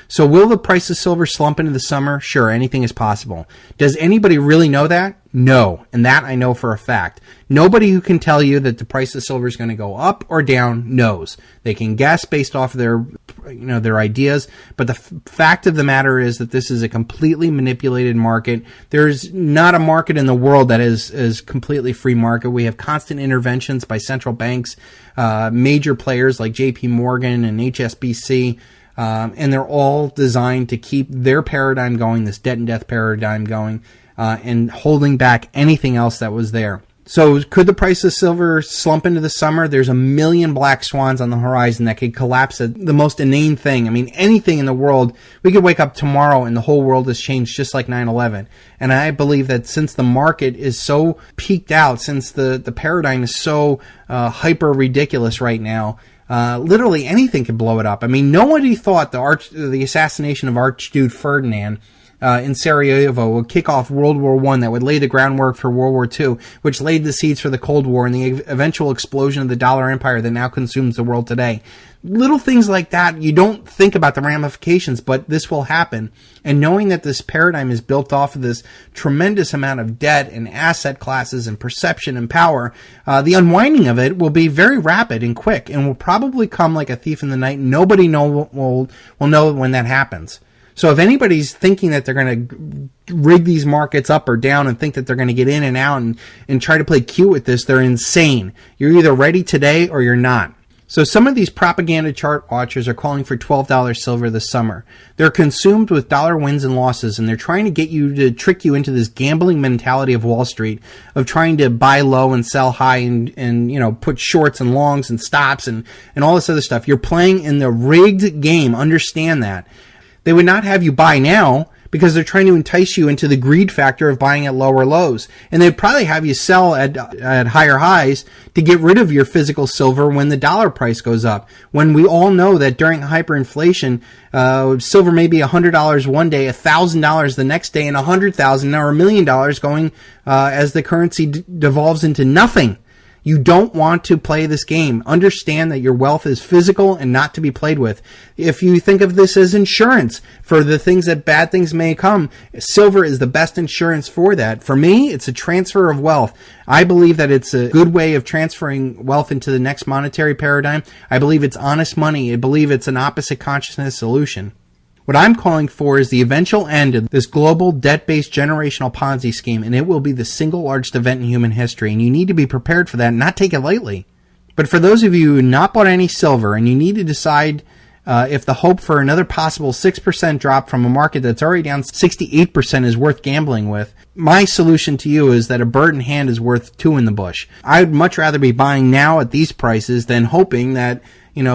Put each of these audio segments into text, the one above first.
So will the price of silver slump into the summer? Sure, anything is possible. Does anybody really know that? No, and that I know for a fact. Nobody who can tell you that the price of silver is going to go up or down knows. They can guess based off of their ideas, but the fact of the matter is that this is a completely manipulated market. There's not a market in the world that is completely free market. We have constant interventions by central banks, major players like JP Morgan and HSBC, and they're all designed to keep their paradigm going, this debt and death paradigm going, and holding back anything else that was there. So could the price of silver slump into the summer? There's a million black swans on the horizon that could collapse at the most inane thing. I mean, anything in the world, we could wake up tomorrow and the whole world has changed just like 9/11. And I believe that since the market is so peaked out, since the paradigm is so hyper ridiculous right now, literally anything could blow it up. I mean, nobody thought the assassination of Archduke Ferdinand in Sarajevo would kick off World War I, that would lay the groundwork for World War II, which laid the seeds for the Cold War and the eventual explosion of the dollar empire that now consumes the world today. Little things like that, you don't think about the ramifications, but this will happen. And knowing that this paradigm is built off of this tremendous amount of debt and asset classes and perception and power, the unwinding of it will be very rapid and quick and will probably come like a thief in the night. Nobody will know when that happens. So if anybody's thinking that they're going to rig these markets up or down and think that they're going to get in and out and try to play cute with this, they're insane. You're either ready today or you're not. So some of these propaganda chart watchers are calling for $12 silver this summer. They're consumed with dollar wins and losses, and they're trying to get you to trick you into this gambling mentality of Wall Street, of trying to buy low and sell high and put shorts and longs and stops and all this other stuff. You're playing in the rigged game. Understand that. They would not have you buy now because they're trying to entice you into the greed factor of buying at lower lows. And they'd probably have you sell at higher highs to get rid of your physical silver when the dollar price goes up. When we all know that during hyperinflation, silver may be $100 one day, $1,000 the next day, and $100,000 or $1 million going as the currency devolves into nothing. You don't want to play this game. Understand that your wealth is physical and not to be played with. If you think of this as insurance for the things that bad things may come, silver is the best insurance for that. For me, it's a transfer of wealth. I believe that it's a good way of transferring wealth into the next monetary paradigm. I believe it's honest money. I believe it's an opposite consciousness solution. What I'm calling for is the eventual end of this global debt-based generational Ponzi scheme, and it will be the single largest event in human history, and you need to be prepared for that and not take it lightly. But for those of you who have not bought any silver and you need to decide if the hope for another possible 6% drop from a market that's already down 68% is worth gambling with, my solution to you is that a bird in hand is worth two in the bush. I would much rather be buying now at these prices than hoping that,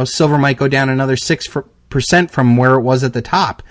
silver might go down another 6% from where it was at the top.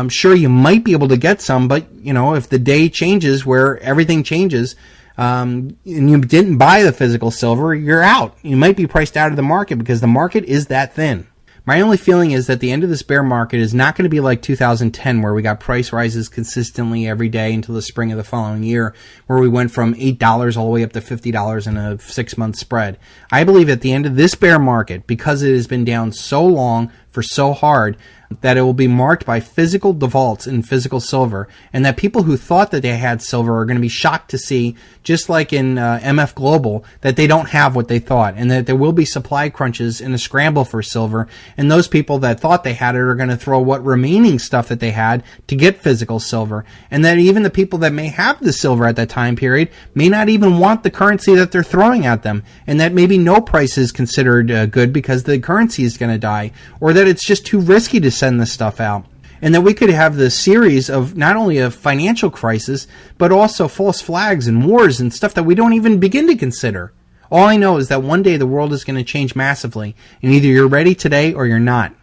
Sure, you might be able to get some, but if the day changes where everything changes, and you didn't buy the physical silver, you're out. You might be priced out of the market because the market is that thin. My only feeling is that the end of this bear market is not going to be like 2010, where we got price rises consistently every day until the spring of the following year, where we went from $8 all the way up to $50 in a 6-month spread. I believe at the end of this bear market, because it has been down so long for so hard, that it will be marked by physical defaults in physical silver, and that people who thought that they had silver are going to be shocked to see, just like in MF Global, that they don't have what they thought, and that there will be supply crunches in a scramble for silver, and those people that thought they had it are going to throw what remaining stuff that they had to get physical silver, and that even the people that may have the silver at that time period may not even want the currency that they're throwing at them, and that maybe no price is considered good because the currency is going to die, or that it's just too risky to send this stuff out. And that we could have the series of not only a financial crisis, but also false flags and wars and stuff that we don't even begin to consider. All I know is that one day the world is going to change massively, and either you're ready today or you're not.